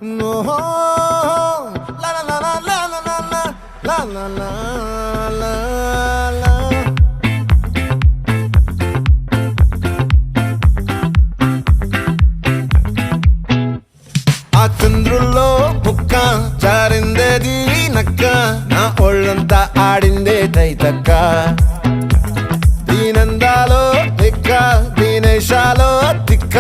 No, la la la la la la la la la la la la. ఆ చంద్రుల్లో బుక్క చారిందేది నక్క నా ఒళ్ళంతా ఆడిందే తైతక్క దీనందాలో తిక్క దీనేశాలో తిక్క